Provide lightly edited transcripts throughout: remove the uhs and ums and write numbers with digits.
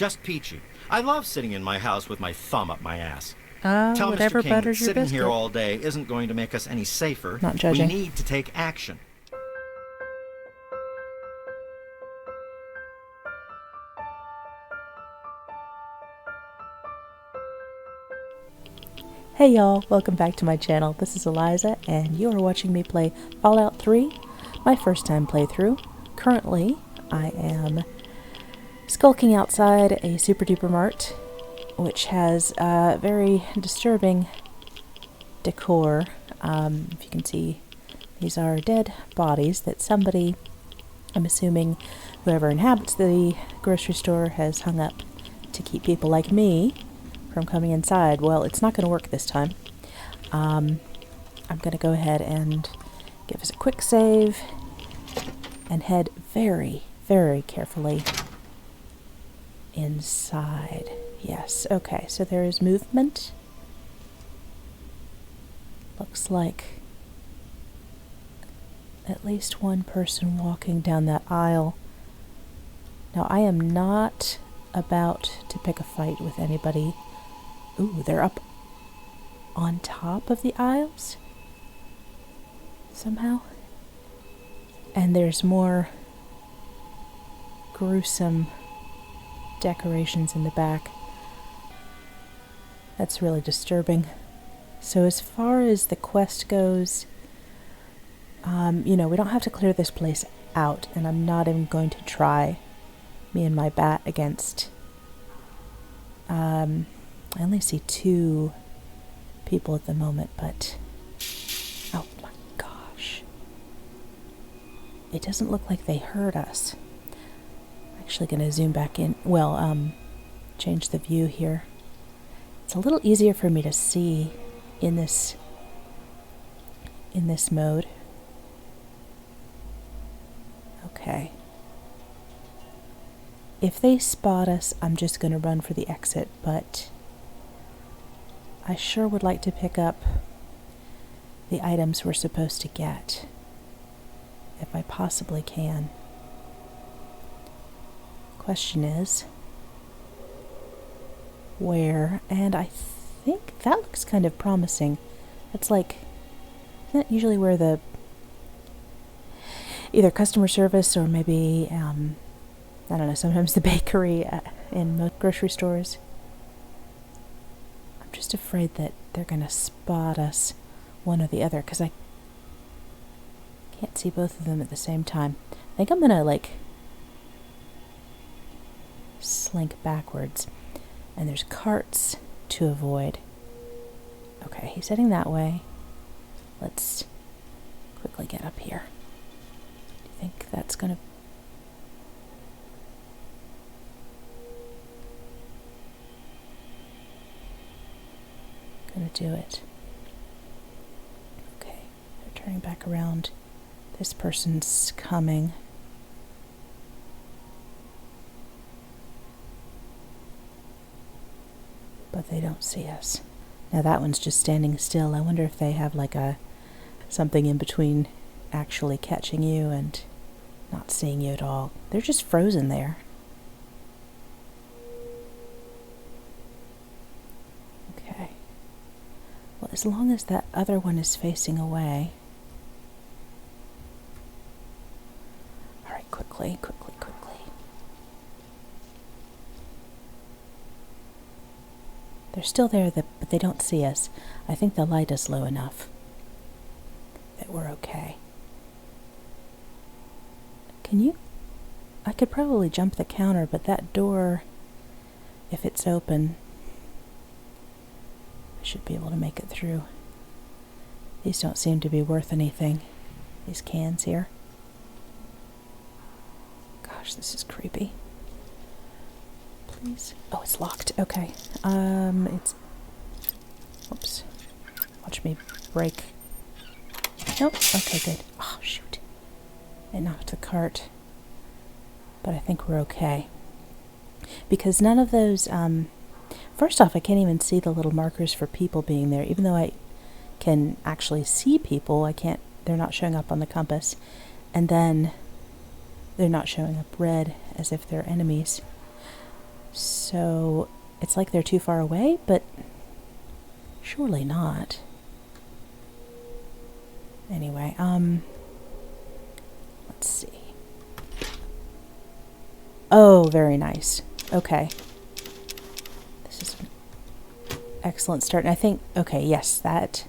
Just peachy. I love sitting in my house with my thumb up my ass. Tell Whatever Mr. King butters your sitting biscuit. here all day isn't going to make us any safer. Not judging. We need to take action. Hey y'all, welcome back to my channel. This is Eliza, and you are watching me play Fallout 3, my first time playthrough. Currently, I am skulking outside a Super-Duper Mart, which has very disturbing decor. If you can see, these are dead bodies that somebody, I'm assuming whoever inhabits the grocery store, has hung up to keep people like me from coming inside. Well, it's not going to work this time. I'm going to go ahead and give us a quick save and head very, very carefully inside. Yes, okay, so there is movement. Looks like at least one person walking down that aisle. Now, I am not about to pick a fight with anybody. Ooh, they're up on top of the aisles somehow. And there's more gruesome decorations in the back. That's really disturbing. So as far as the quest goes, we don't have to clear this place out, and I'm not even going to try. Me and my bat against I only see two people at the moment, but oh my gosh. It doesn't look like they heard us. I'm actually going to zoom back in. Well, change the view here. It's a little easier for me to see in this mode. Okay. If they spot us, I'm just going to run for the exit, but I sure would like to pick up the items we're supposed to get, if I possibly can. Question is, where? And I think that looks kind of promising. It's like, isn't that usually where the either customer service or maybe, I don't know, sometimes the bakery in most grocery stores? I'm just afraid that they're going to spot us, one or the other, because I can't see both of them at the same time. I think I'm going to, slink backwards. And there's carts to avoid. Okay, he's heading that way. Let's quickly get up here. Do you think that's going to... Gonna do it. Okay, they're turning back around. This person's coming. But they don't see us. Now that one's just standing still. I wonder if they have something in between actually catching you and not seeing you at all. They're just frozen there. Okay. Well, as long as that other one is facing away. All right, quickly. They're still there, but they don't see us. I think the light is low enough that we're okay. I could probably jump the counter, but that door, if it's open, I should be able to make it through. These don't seem to be worth anything. These cans here. Gosh, this is creepy. Please. Oh, it's locked. Okay. Oops. Watch me break. Nope. Okay, good. Oh, shoot. It knocked the cart. But I think we're okay. Because none of those, first off, I can't even see the little markers for people being there. Even though I can actually see people, they're not showing up on the compass. And then they're not showing up red as if they're enemies. So it's like they're too far away, but surely not. Anyway, let's see. Oh, very nice. Okay. This is an excellent start. And I think, okay, yes, that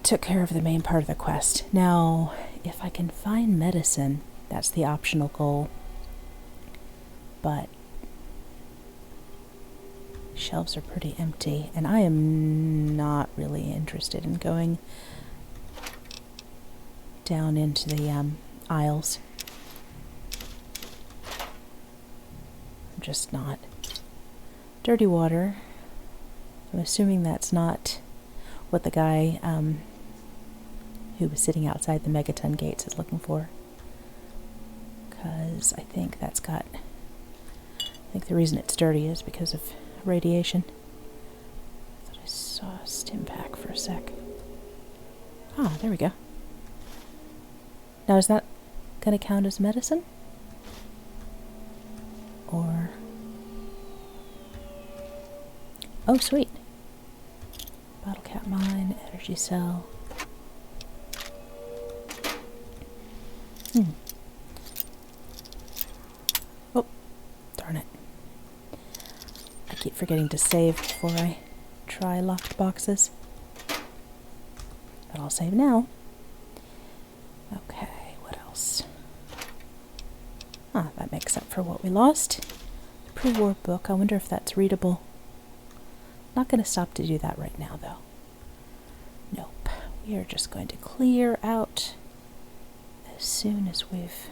took care of the main part of the quest. Now, if I can find medicine, that's the optional goal. But shelves are pretty empty, and I am not really interested in going down into the aisles. I'm just not. Dirty water. I'm assuming that's not what the guy who was sitting outside the megaton gates is looking for. Because I think that's got... I think the reason it's dirty is because of radiation. I thought I saw a stim pack for a sec. Ah, there we go. Now is that going to count as medicine? Or... oh, sweet. Bottle cap mine, energy cell. Oh, darn it. I keep forgetting to save before I try locked boxes. But I'll save now. Okay, what else? Ah, that makes up for what we lost. Pre-war book, I wonder if that's readable. Not going to stop to do that right now, though. Nope. We are just going to clear out as soon as we've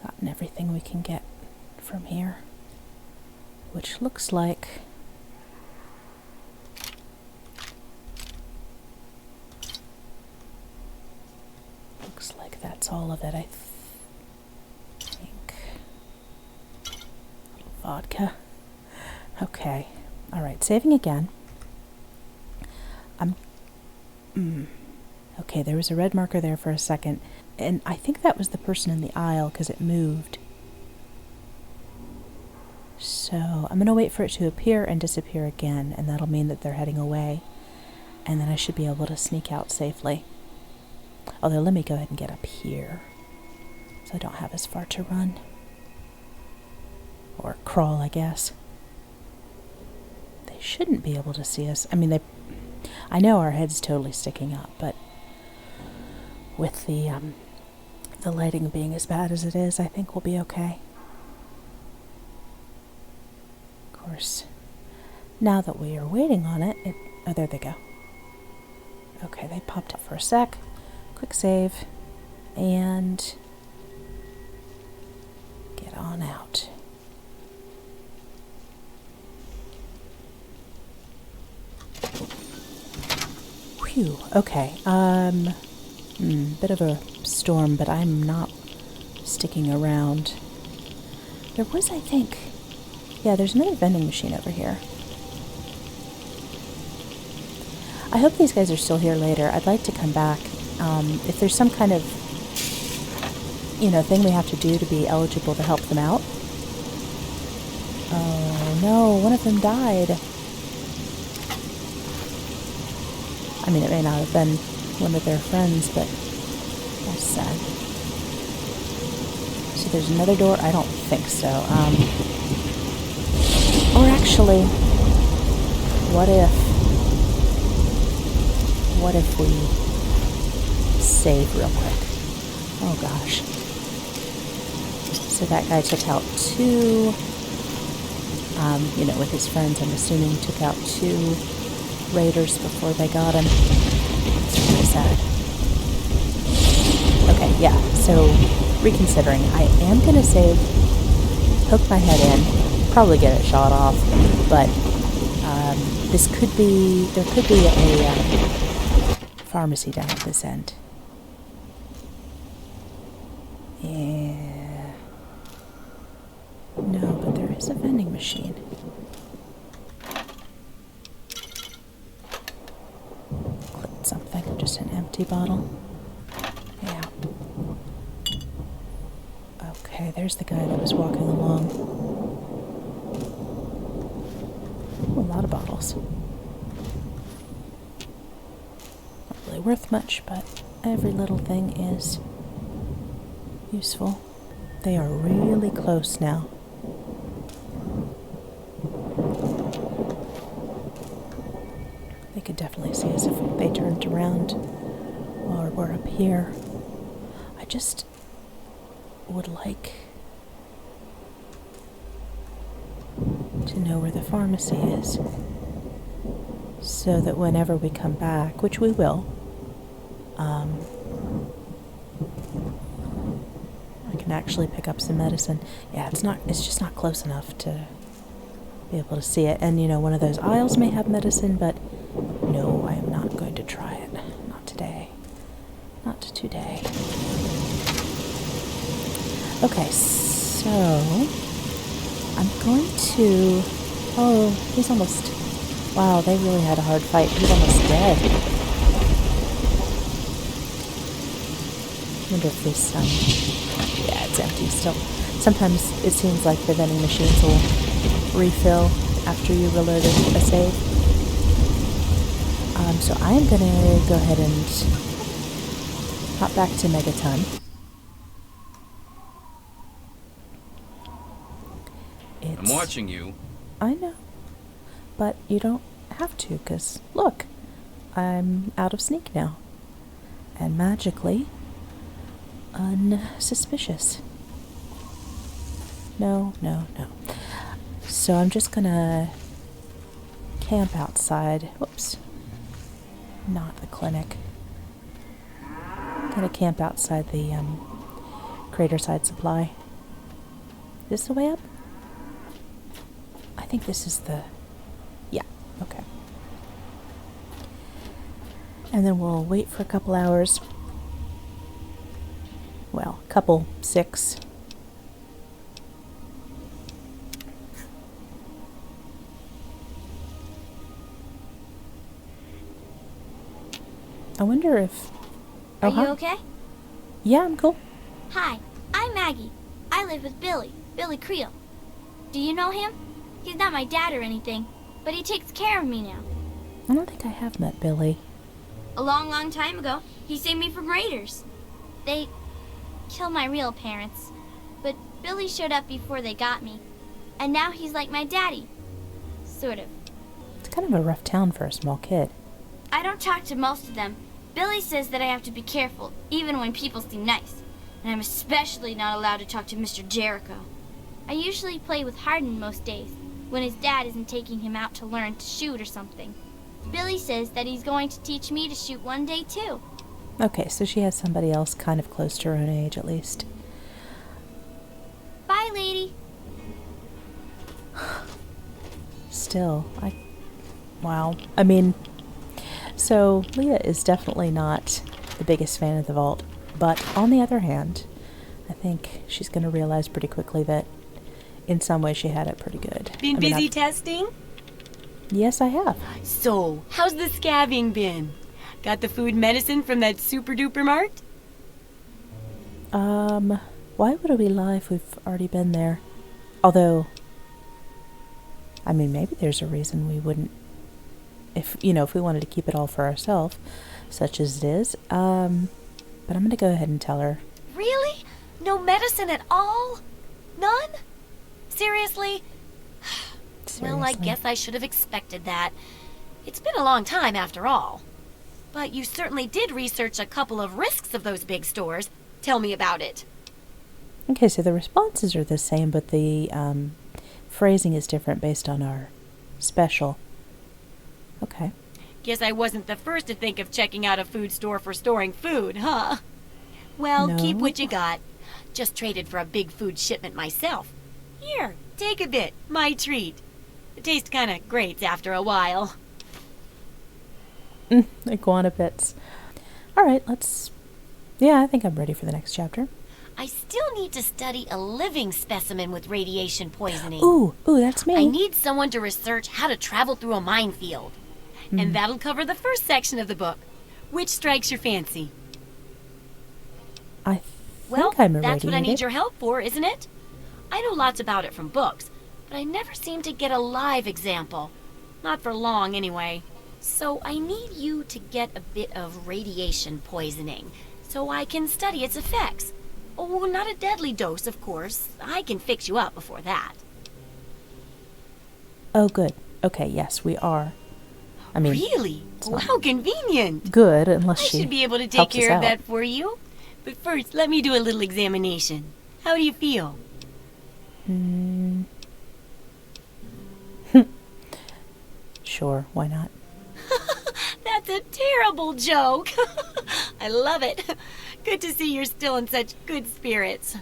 gotten everything we can get from here. Which looks like... looks like that's all of it, I think. A little vodka. Okay. Alright, saving again. Okay, there was a red marker there for a second, and I think that was the person in the aisle because it moved. So I'm going to wait for it to appear and disappear again, and that'll mean that they're heading away, and then I should be able to sneak out safely. Although, let me go ahead and get up here, so I don't have as far to run. Or crawl, I guess. They shouldn't be able to see us. I mean, I know our head's totally sticking up, but with the lighting being as bad as it is, I think we'll be okay. Of course, now that we are waiting on it, oh, there they go. Okay, they popped up for a sec. Quick save, and get on out. Phew, okay, bit of a storm, but I'm not sticking around. There was, I think, yeah, there's another vending machine over here. I hope these guys are still here later. I'd like to come back. If there's some kind of, thing we have to do to be eligible to help them out. Oh, no, one of them died. I mean, it may not have been one of their friends, but that's sad. So there's another door? I don't think so. Or actually, what if we save real quick? Oh gosh. So that guy took out two, with his friends, I'm assuming he took out two raiders before they got him. It's really sad. Okay, yeah, so reconsidering, I am going to save, poke my head in, probably get it shot off, but there could be a pharmacy down at this end. Yeah. No, but there is a vending machine. Clicked something, just an empty bottle. Yeah. Okay, there's the guy that was walking along. Ooh, a lot of bottles. Not really worth much, but every little thing is useful. They are really close now. They could definitely see us if they turned around while we're up here. I just would like to know where the pharmacy is, so that whenever we come back, which we will, I can actually pick up some medicine. Yeah, it's just not close enough to be able to see it. And one of those aisles may have medicine, but no, I am not going to try it. Not today. Not today. Okay, so I'm going to... Oh, he's almost... Wow, they really had a hard fight. He's almost dead. I wonder if this... Yeah, it's empty still. Sometimes it seems like the vending machines will refill after you reload a save. So I'm going to go ahead and hop back to Megaton. I'm watching you. I know. But you don't have to, because, look, I'm out of sneak now. And magically unsuspicious. No. So I'm just gonna camp outside. Whoops. Not the clinic. Gonna camp outside the Craterside Supply. Is this the way up? I think this is the... Yeah, okay. And then we'll wait for a couple hours. Well, couple 6. I wonder if... Are you okay? Yeah, I'm cool. Hi, I'm Maggie. I live with Billy Creel. Do you know him? He's not my dad or anything, but he takes care of me now. I don't think I have met Billy. A long time ago, he saved me from raiders. They killed my real parents, but Billy showed up before they got me, and now he's like my daddy. Sort of. It's kind of a rough town for a small kid. I don't talk to most of them. Billy says that I have to be careful, even when people seem nice, and I'm especially not allowed to talk to Mr. Jericho. I usually play with Hardin most days, when his dad isn't taking him out to learn to shoot or something. Billy says that he's going to teach me to shoot one day, too. Okay, so she has somebody else kind of close to her own age, at least. Bye, lady. Still, wow. I mean, so Leah is definitely not the biggest fan of the vault, but on the other hand, I think she's going to realize pretty quickly that in some way she had it pretty good. Been busy testing? Yes, I have. So, how's the scabbing been? Got the food medicine from that Super-Duper Mart? Why would we lie if we've already been there? Although, I mean, maybe there's a reason we wouldn't, if we wanted to keep it all for ourselves, such as it is. But I'm going to go ahead and tell her. Really? No medicine at all? None? Seriously? Well, I guess I should have expected that. It's been a long time after all. But you certainly did research a couple of risks of those big stores. Tell me about it. Okay, so the responses are the same, but the phrasing is different based on our special. Okay. Guess I wasn't the first to think of checking out a food store for storing food, huh? Well, No. keep what you got. Just traded for a big food shipment myself. Here, take a bit. My treat. It tastes kind of great after a while. Iguana bits. All right, yeah, I think I'm ready for the next chapter. I still need to study a living specimen with radiation poisoning. Ooh, that's me. I need someone to research how to travel through a minefield. And that'll cover the first section of the book. Which strikes your fancy? I Well, I'm that's what I need irradiated. your help for, isn't it? I know lots about it from books, but I never seem to get a live example. Not for long, anyway. So I need you to get a bit of radiation poisoning, so I can study its effects. Oh, not a deadly dose, of course. I can fix you up before that. Oh, good. Okay, yes, we are. I mean, Really? it's Oh, not how convenient. good unless I she should be able to take helps us care of out. that for you. But first, let me do a little examination. How do you feel? Sure, why not? That's a terrible joke. I love it. Good to see you're still in such good spirits.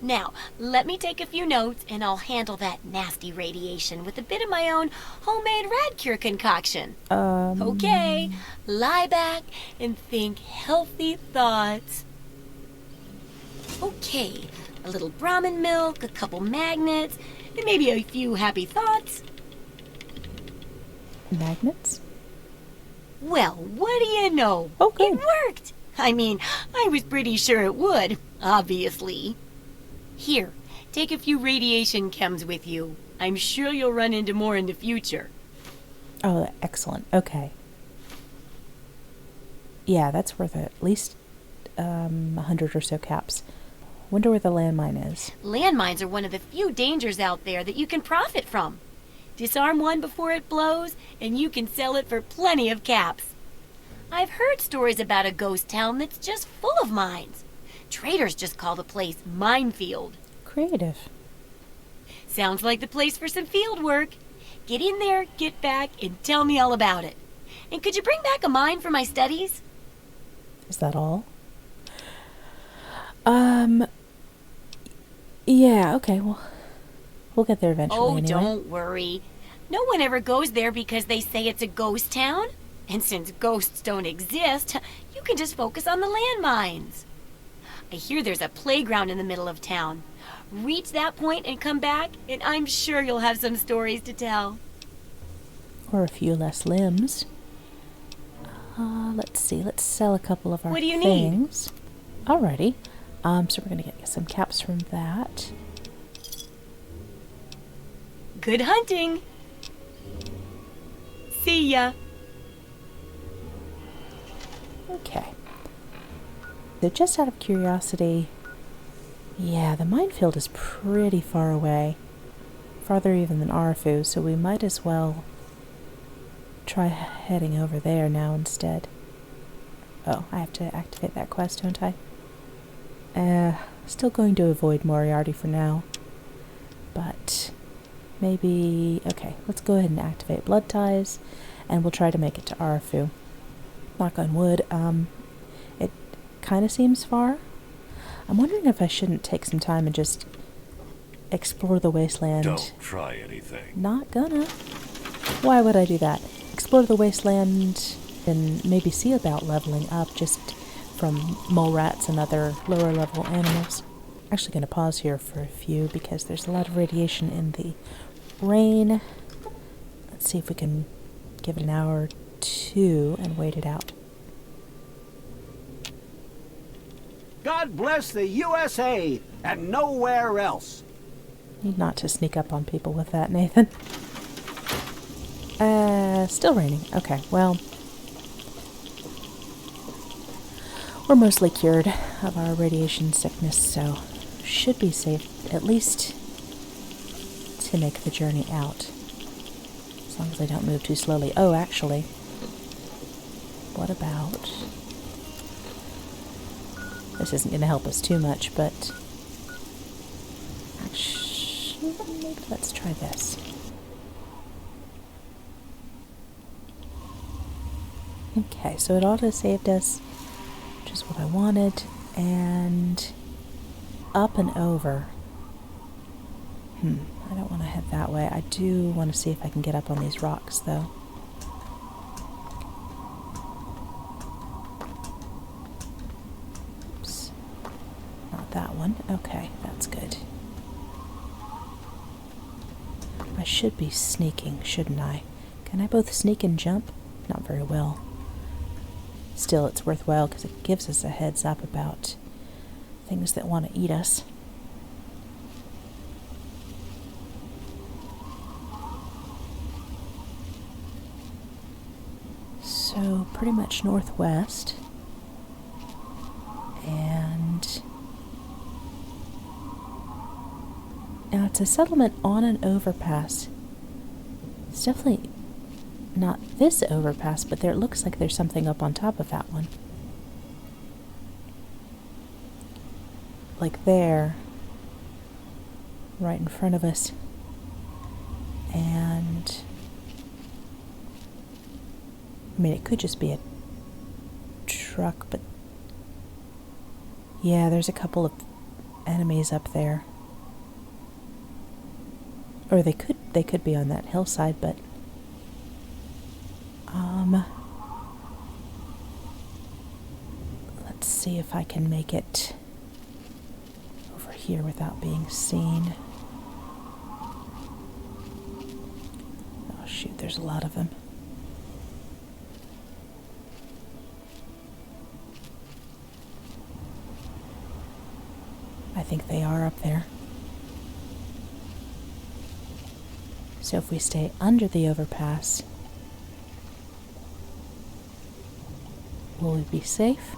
Now, let me take a few notes and I'll handle that nasty radiation with a bit of my own homemade rad cure concoction. Okay, lie back and think healthy thoughts. Okay, a little Brahmin milk, a couple magnets, and maybe a few happy thoughts. Magnets? Well, what do you know? Oh, good. It worked. I mean, I was pretty sure it would, obviously. Here, take a few radiation chems with you. I'm sure you'll run into more in the future. Oh, excellent. Okay. Yeah, that's worth at least 100 or so caps. Wonder where the landmine is. Landmines are one of the few dangers out there that you can profit from. Disarm one before it blows, and you can sell it for plenty of caps. I've heard stories about a ghost town that's just full of mines. Traders just call the place Minefield. Creative. Sounds like the place for some field work. Get in there, get back, and tell me all about it. And could you bring back a mine for my studies? Is that all? Yeah, okay, well, we'll get there eventually Oh, anyway. don't worry. No one ever goes there because they say it's a ghost town. And since ghosts don't exist, you can just focus on the landmines. I hear there's a playground in the middle of town. Reach that point and come back, and I'm sure you'll have some stories to tell. Or a few less limbs. Let's see, let's sell a couple of our What do you need? things. Alrighty. So we're gonna get some caps from that. Good hunting. See ya. Okay. So just out of curiosity, yeah, the minefield is pretty far away. Farther even than Arfu, so we might as well try heading over there now instead. Oh, I have to activate that quest, don't I? Still going to avoid Moriarty for now. But maybe... Okay, let's go ahead and activate Blood Ties, and we'll try to make it to Arfu. Knock on wood. It kind of seems far. I'm wondering if I shouldn't take some time and just explore the wasteland. Don't try anything. Not gonna. Why would I do that? Explore the wasteland and maybe see about leveling up just from mole rats and other lower level animals. Actually gonna pause here for a few because there's a lot of radiation in the rain. Let's see if we can give it an hour or two and wait it out. God bless the USA and nowhere else. Need not to sneak up on people with that, Nathan. Still raining. Okay, well, we're mostly cured of our radiation sickness, so should be safe, at least to make the journey out. As long as I don't move too slowly. Oh, actually, what about... This isn't going to help us too much, but... Actually, maybe let's try this. Okay, so it auto-saved us, which is what I wanted, and up and over. I don't want to head that way. I do want to see if I can get up on these rocks, though. Oops. Not that one. Okay, that's good. I should be sneaking, shouldn't I? Can I both sneak and jump? Not very well. Still, it's worthwhile because it gives us a heads up about things that want to eat us. So pretty much northwest. And now it's a settlement on an overpass. It's definitely not this overpass, but there it looks like there's something up on top of that one. Like there, right in front of us. And I mean, it could just be a truck, but yeah, there's a couple of enemies up there. Or they could be on that hillside, but let's see if I can make it over here without being seen. Oh shoot, there's a lot of them. I think they are up there. So if we stay under the overpass, will we be safe?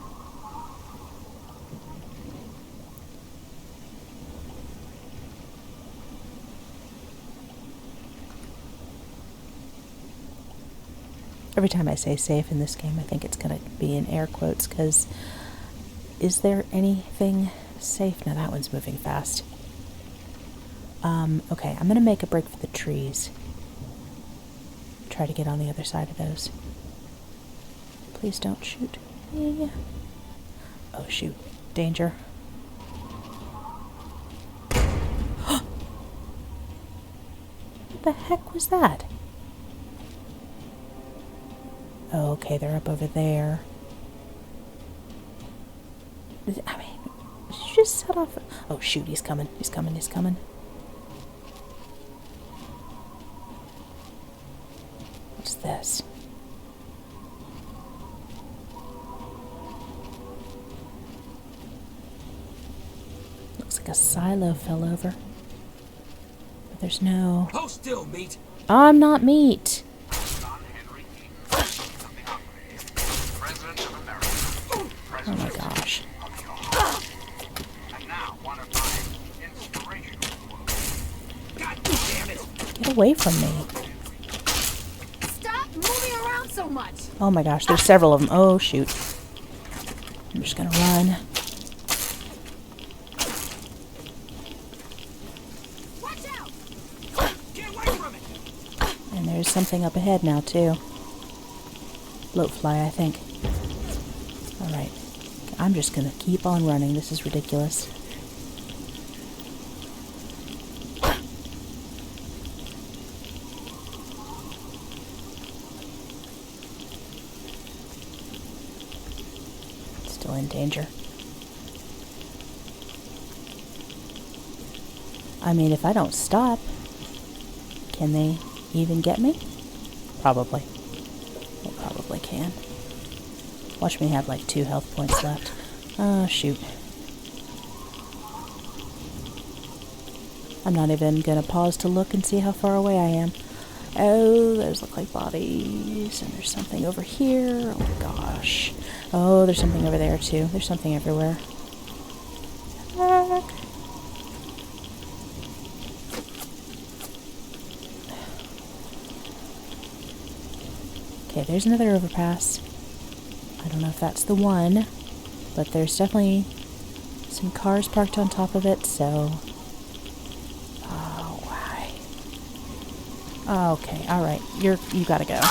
Every time I say safe in this game, I think it's going to be in air quotes, because is there anything safe? No, that one's moving fast. Okay, I'm going to make a break for the trees. Try to get on the other side of those. Please don't shoot. Yeah. Oh, shoot. Danger. What the heck was that? Oh, okay, they're up over there. I mean, did you just set off? Oh, shoot, he's coming. He's coming. He's coming. What's this? Looks like a silo fell over. But there's no... Hold still, meat. I'm not meat. Oh my gosh. Get away from me. Stop moving around so much. Oh my gosh, there's several of them. Oh shoot. I'm just gonna run. Watch out. Get away from it. And there's something up ahead now too. Bloatfly, I think. Alright. I'm just gonna keep on running. This is ridiculous. Still in danger. I mean, if I don't stop, can they even get me? Probably. They probably can. Watch me have like 2 health points left. Oh, shoot. I'm not even gonna pause to look and see how far away I am. Oh, those look like bodies. And there's something over here. Oh my gosh. Oh, there's something over there too. There's something everywhere. Heck. Okay, there's another overpass. I don't know if that's the one, but there's definitely some cars parked on top of it, so... Oh, why? Okay, alright. You gotta go.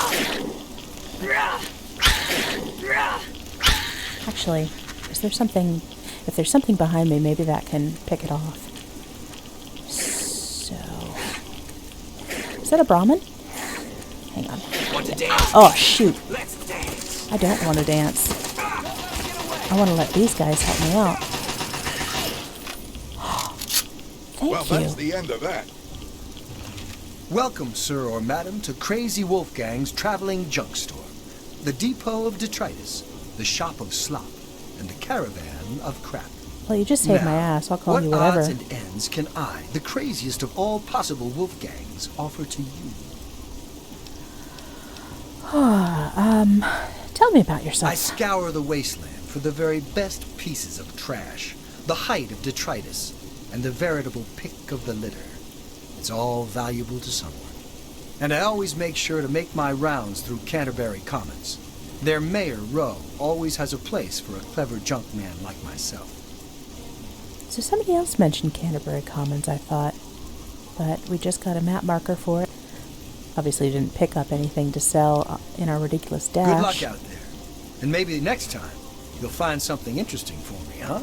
Actually, is there something... If there's something behind me, maybe that can pick it off. So... Is that a Brahmin? Hang on. Want to dance? Oh, shoot. Let's dance. I don't want to dance. I want to let these guys help me out. Thank Well, you. that's the end of that. Welcome, sir or madam, to Crazy Wolfgang's traveling junk store, the depot of detritus, the shop of slop, and the caravan of crap. Well, you just saved my Now, ass. I'll call what you whatever. odds and ends can I, the craziest of all possible wolf gangs, offer to you? Tell me about yourself. I scour the wasteland for the very best pieces of trash, the height of detritus, and the veritable pick of the litter. It's all valuable to someone. And I always make sure to make my rounds through Canterbury Commons. Their Mayor, Rowe, always has a place for a clever junk man like myself. So somebody else mentioned Canterbury Commons, I thought. But we just got a map marker for it. Obviously didn't pick up anything to sell in our ridiculous dash. Good luck out there. And maybe next time you'll find something interesting for me, huh?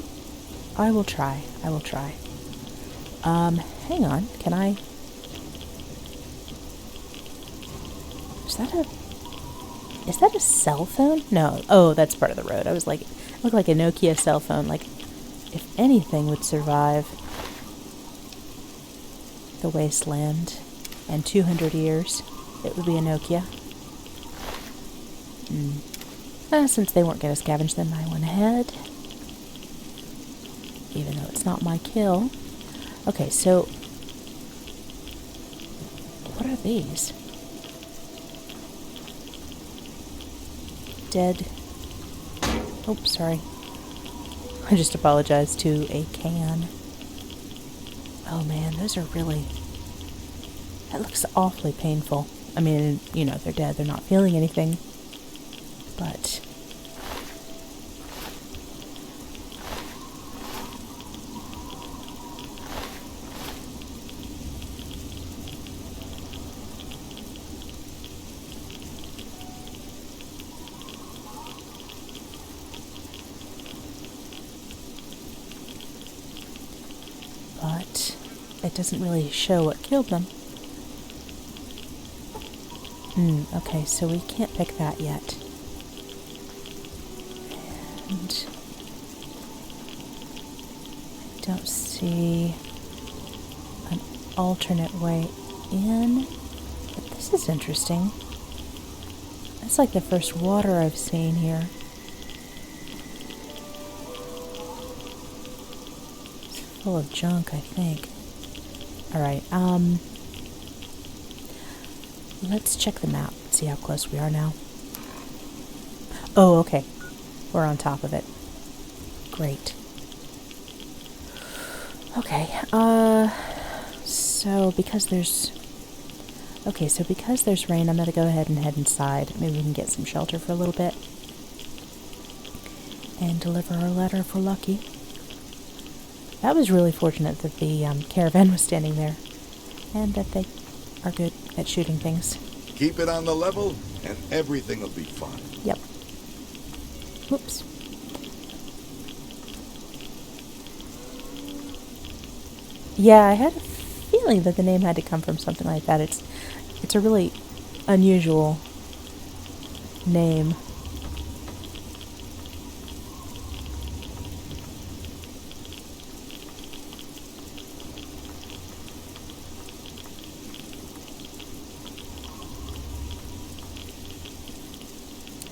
I will try. I will try. Hang on. Can I... Is that a cell phone? No. Oh, that's part of the road. I was like, it looked like a Nokia cell phone. Like, if anything would survive the wasteland and 200 years, it would be a Nokia. Since they weren't going to scavenge them, I went ahead. Even though it's not my kill. Okay, so... what are these? Dead. Oh, sorry. I just apologized to a can. Oh man, those are really... that looks awfully painful. I mean, you know, they're dead, they're not feeling anything. But... it doesn't really show what killed them. Okay, so we can't pick that yet. And I don't see an alternate way in. But this is interesting. That's like the first water I've seen here. It's full of junk, I think. Alright, let's check the map, see how close we are now. Oh, okay. We're on top of it. Great. Okay, so because there's rain, I'm gonna go ahead and head inside. Maybe we can get some shelter for a little bit. And deliver our letter if we're lucky. That was really fortunate that the caravan was standing there. And that they are good at shooting things. Keep it on the level, and everything will be fine. Yep. Whoops. Yeah, I had a feeling that the name had to come from something like that. It's a really unusual name.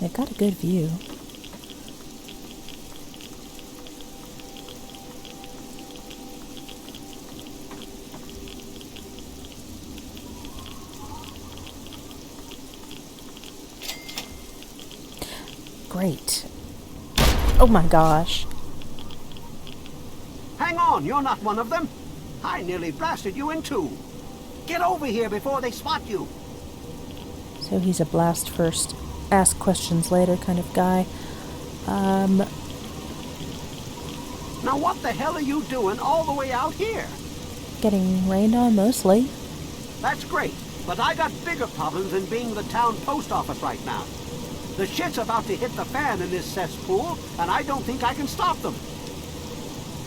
They've got a good view. Great. Oh my gosh. Hang on, you're not one of them. I nearly blasted you in two. Get over here before they spot you. So he's a blast first, ask questions later kind of guy. Now what the hell are you doing all the way out here? Getting rained on mostly. That's great, but I got bigger problems than being the town post office right now. The shit's about to hit the fan in this cesspool, and I don't think I can stop them.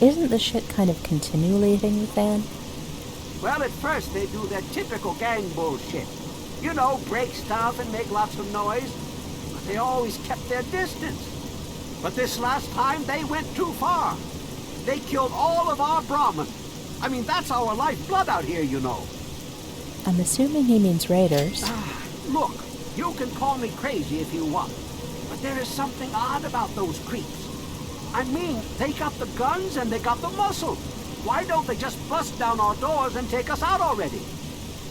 Isn't the shit kind of continually hitting the fan? Well, at first they do their typical gang bullshit. You know, break stuff and make lots of noise. But they always kept their distance. But this last time, they went too far. They killed all of our Brahmin. I mean, that's our lifeblood out here, you know. I'm assuming he means raiders. Look, you can call me crazy if you want. But there is something odd about those creeps. I mean, they got the guns and they got the muscle. Why don't they just bust down our doors and take us out already?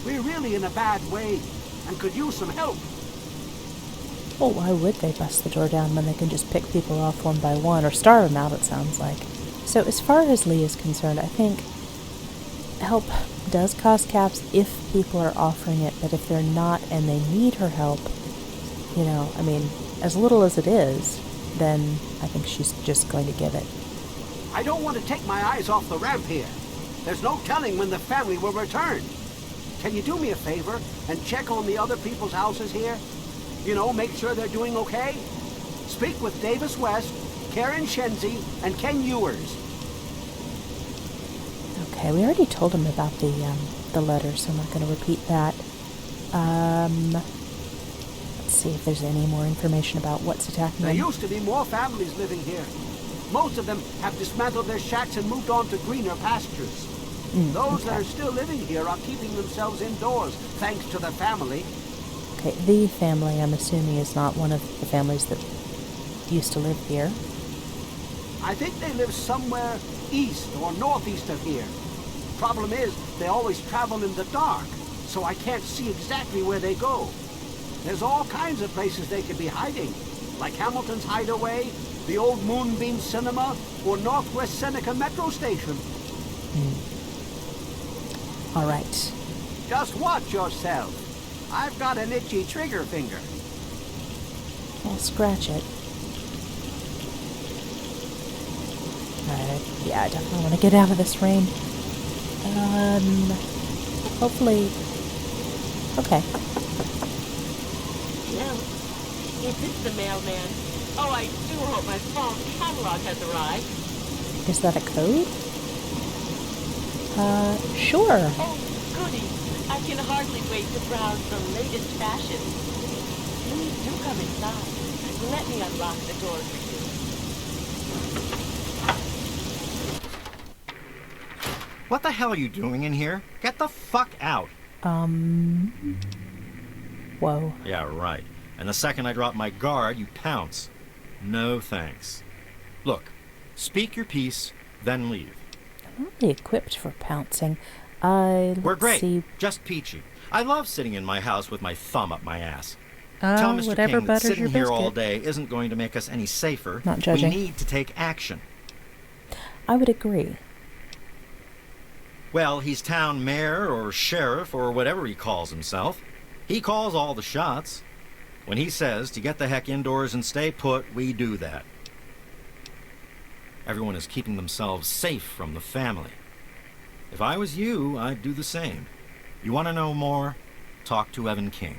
We're really in a bad way and could use some help. Well, why would they bust the door down when they can just pick people off one by one, or starve them out, it sounds like. So as far as Lee is concerned, I think help does cost caps if people are offering it, but if they're not and they need her help, you know, I mean, as little as it is, then I think she's just going to give it. I don't want to take my eyes off the ramp here. There's no telling when the family will return. Can you do me a favor and check on the other people's houses here? You know, make sure they're doing okay? Speak with Davis West, Karen Shenzi, and Ken Ewers. Okay, we already told him about the letter, so I'm not going to repeat that. Let's see if there's any more information about what's attacking them. There used to be more families living here. Most of them have dismantled their shacks and moved on to greener pastures. Those that are still living here are keeping themselves indoors, thanks to the family. Okay, the family, I'm assuming, is not one of the families that used to live here. I think they live somewhere east or northeast of here. Problem is, they always travel in the dark, so I can't see exactly where they go. There's all kinds of places they could be hiding, like Hamilton's Hideaway, the old Moonbeam Cinema, or Northwest Seneca Metro Station. All right. Just watch yourself. I've got an itchy trigger finger. I'll scratch it. Yeah, I definitely want to get out of this rain. Hopefully... Okay. Hello? Is this the mailman? Oh, I do hope my fall catalog has arrived. Is that a code? Sure. Oh, goody. I can hardly wait to browse the latest fashion. Please do come inside. Let me unlock the door for you. What the hell are you doing in here? Get the fuck out. Whoa. Yeah, right. And the second I drop my guard, you pounce. No thanks. Look, speak your piece, then leave. I'm not really equipped for pouncing. We're great. See. Just peachy. I love sitting in my house with my thumb up my ass. Tell Mr. Whatever King that butters your sitting here all biscuit. day isn't going to make us any safer. Not judging. We need to take action. I would agree. Well, he's town mayor or sheriff or whatever he calls himself. He calls all the shots. When he says to get the heck indoors and stay put, we do that. Everyone is keeping themselves safe from the family. If I was you, I'd do the same. You want to know more? Talk to Evan King.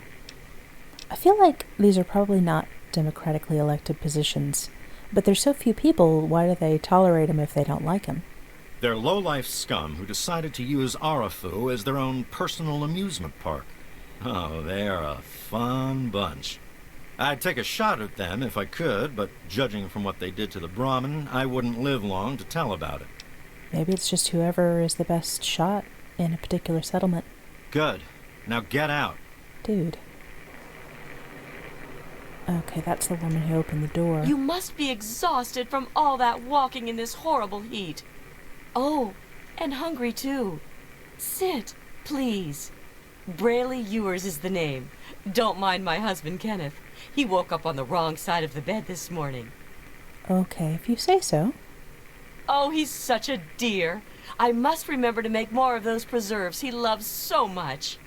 I feel like these are probably not democratically elected positions, but there's so few people, why do they tolerate him if they don't like him? They're low-life scum who decided to use Arafu as their own personal amusement park. Oh, they are a fun bunch. I'd take a shot at them if I could, but judging from what they did to the Brahmin, I wouldn't live long to tell about it. Maybe it's just whoever is the best shot in a particular settlement. Good. Now get out. Dude. Okay, that's the woman who opened the door. You must be exhausted from all that walking in this horrible heat. Oh, and hungry too. Sit, please. Braley Ewers is the name. Don't mind my husband, Kenneth. He woke up on the wrong side of the bed this morning. Okay, if you say so. Oh, he's such a dear. I must remember to make more of those preserves he loves so much.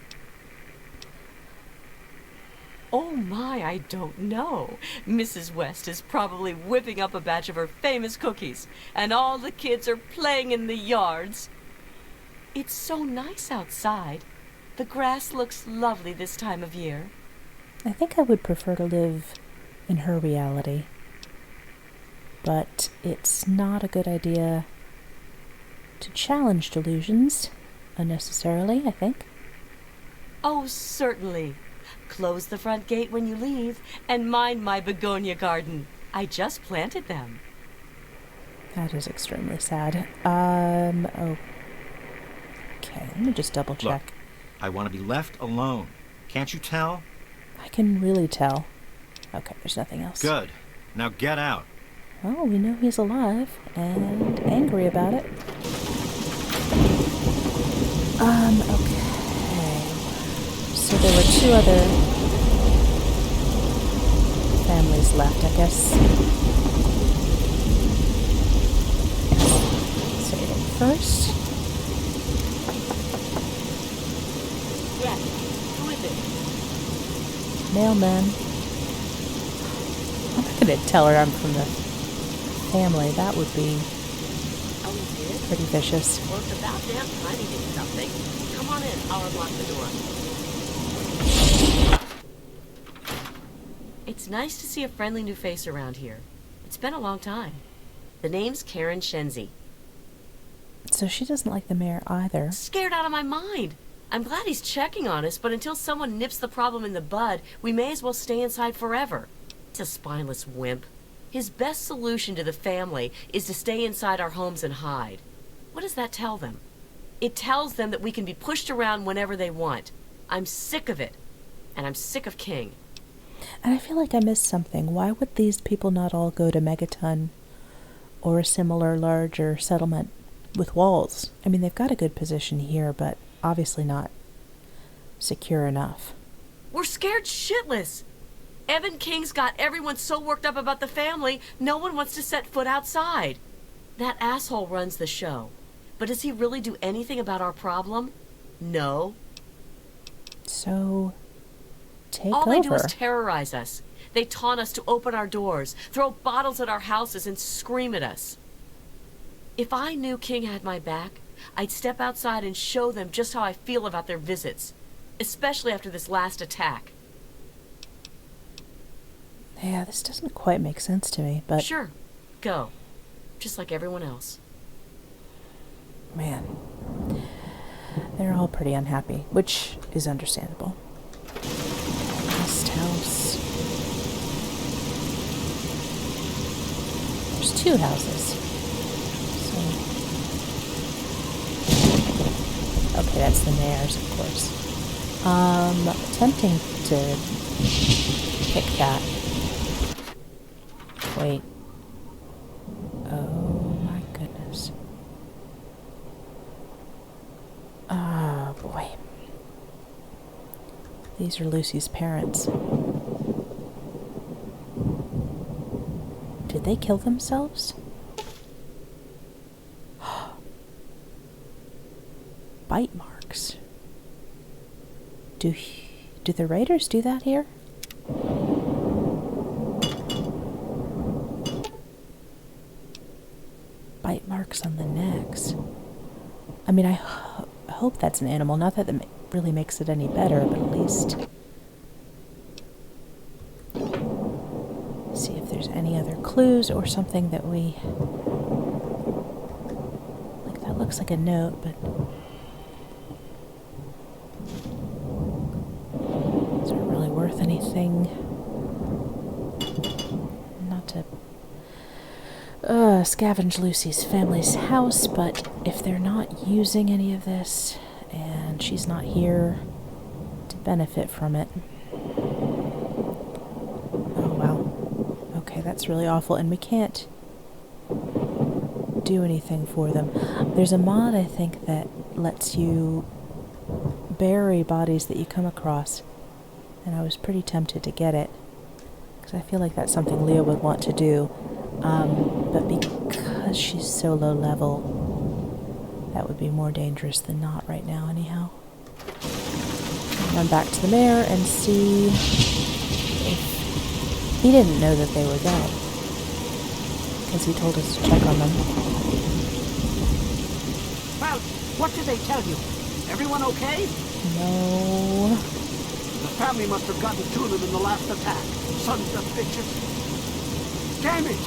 Oh my, I don't know. Mrs. West is probably whipping up a batch of her famous cookies, and all the kids are playing in the yards. It's so nice outside. The grass looks lovely this time of year. I think I would prefer to live in her reality. But it's not a good idea to challenge delusions unnecessarily, I think. Oh, certainly. Close the front gate when you leave, and mind my begonia garden. I just planted them. That is extremely sad. Okay, let me just double check. Look, I want to be left alone. Can't you tell? I can really tell. Okay, there's nothing else. Good. Now get out. Well, we know he's alive and angry about it. Okay. So there were 2 other families left, I guess. Say them first. Yes. Who is it? Mailman. I'm not gonna tell her I'm from the family. That would be Oh, he did? pretty vicious. Well, it's about damn time he did something. Come on in. I'll unlock the door. It's nice to see a friendly new face around here. It's been a long time. The name's Karen Shenzi. So she doesn't like the mayor either. Scared out of my mind. I'm glad he's checking on us, but until someone nips the problem in the bud, we may as well stay inside forever. It's a spineless wimp. His best solution to the family is to stay inside our homes and hide. What does that tell them? It tells them that we can be pushed around whenever they want. I'm sick of it. And I'm sick of King. And I feel like I missed something. Why would these people not all go to Megaton or a similar larger settlement with walls? I mean, they've got a good position here, but obviously not secure enough. We're scared shitless. Evan King's got everyone so worked up about the family, no one wants to set foot outside. That asshole runs the show. But does he really do anything about our problem? No. So, take All over. they do is terrorize us. They taunt us to open our doors, throw bottles at our houses, and scream at us. If I knew King had my back, I'd step outside and show them just how I feel about their visits, especially after this last attack. Yeah, this doesn't quite make sense to me, but... Sure, go. Just like everyone else. Man. They're all pretty unhappy, which is understandable. Guest house. There's 2 houses. So... Okay, that's the mayor's, of course. Tempting to pick that. Wait. Oh my goodness. Oh boy. These are Lucy's parents. Did they kill themselves? Bite marks. Do the raiders do that here? Bite marks on the necks. I mean, I hope that's an animal. Not that that really makes it any better, but at least see if there's any other clues or something that we... Like, that looks like a note, but... Is it really worth anything? Not to scavenge Lucy's family's house, but if they're not using any of this and she's not here to benefit from it. Oh wow. Okay, that's really awful, and we can't do anything for them. There's a mod, I think, that lets you bury bodies that you come across, and I was pretty tempted to get it because I feel like that's something Leah would want to do. But because she's so low level, that would be more dangerous than not right now anyhow. Run back to the mayor and see if... He didn't know that they were dead, because he told us to check on them. Well, what did they tell you? Everyone okay? No... The family must have gotten to them in the last attack. Sons of bitches. Damn it!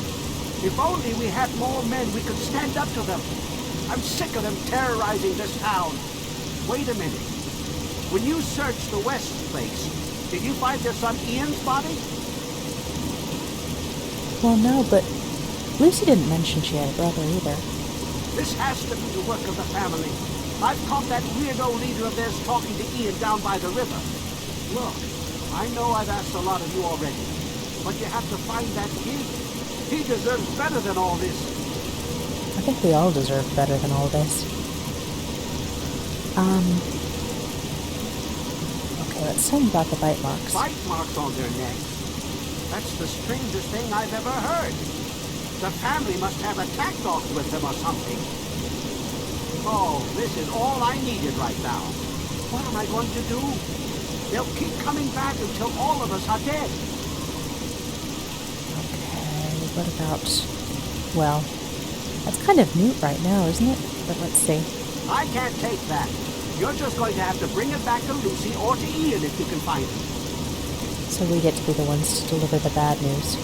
If only we had more men, we could stand up to them. I'm sick of them terrorizing this town. Wait a minute. When you searched the West place, did you find your son Ian's body? Well, no, but Lucy didn't mention she had a brother either. This has to be the work of the family. I've caught that weirdo leader of theirs talking to Ian down by the river. Look, I know I've asked a lot of you already, but you have to find that kid. He deserves better than all this. I think we all deserve better than all this. Okay, let's tell them about the bite marks. Bite marks on their necks. That's the strangest thing I've ever heard. The family must have attack dogs with them or something. Oh, this is all I needed right now. What am I going to do? They'll keep coming back until all of us are dead. Okay, what about... Well, that's kind of mute right now, isn't it? But let's see. I can't take that. You're just going to have to bring it back to Lucy or to Ian if you can find it. So we get to be the ones to deliver the bad news.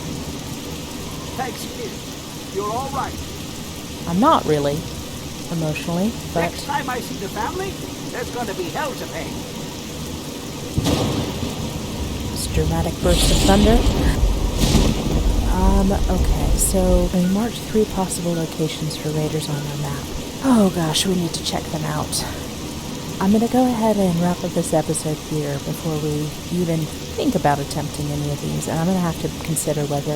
Thanks, kid. You're all right. I'm not really, emotionally, but... Next time I see the family, there's going to be hell to pay. This dramatic burst of thunder. Okay, so we marked 3 possible locations for raiders on our map. Oh gosh, we need to check them out. I'm gonna go ahead and wrap up this episode here before we even think about attempting any of these, and I'm gonna have to consider whether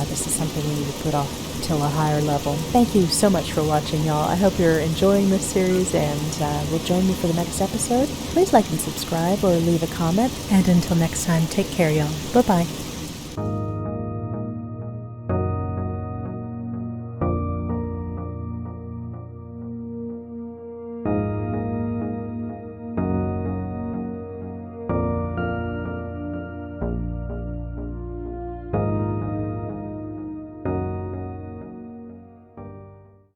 this is something we need to put off till a higher level. Thank you so much for watching, y'all. I hope you're enjoying this series and will join me for the next episode. Please like and subscribe or leave a comment, and until next time, take care, y'all. Bye-bye.